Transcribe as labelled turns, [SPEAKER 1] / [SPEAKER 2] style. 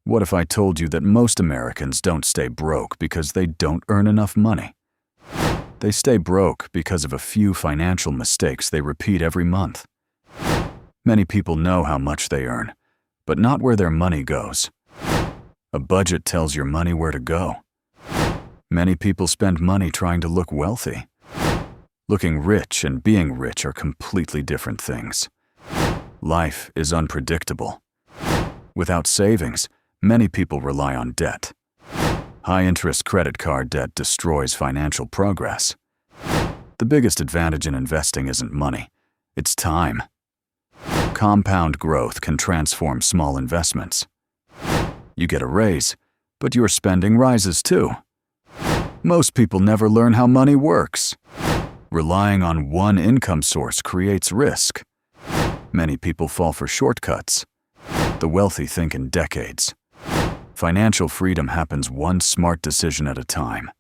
[SPEAKER 1] What if I told you that most Americans don't stay broke because they don't earn enough money? They stay broke because of a few financial mistakes they repeat every month. Many people know how much they earn, but not where their money goes. A budget tells your money where to go. Many people spend money trying to look wealthy. Looking rich and being rich are completely different things. Life is unpredictable. Without savings, many people rely on debt. High-interest credit card debt destroys financial progress. The biggest advantage in investing isn't money, it's time. Compound growth can transform small investments. You get a raise, but your spending rises too. Most people never learn how money works. Relying on one income source creates risk. Many people fall for shortcuts. The wealthy think in decades. Financial freedom happens one smart decision at a time.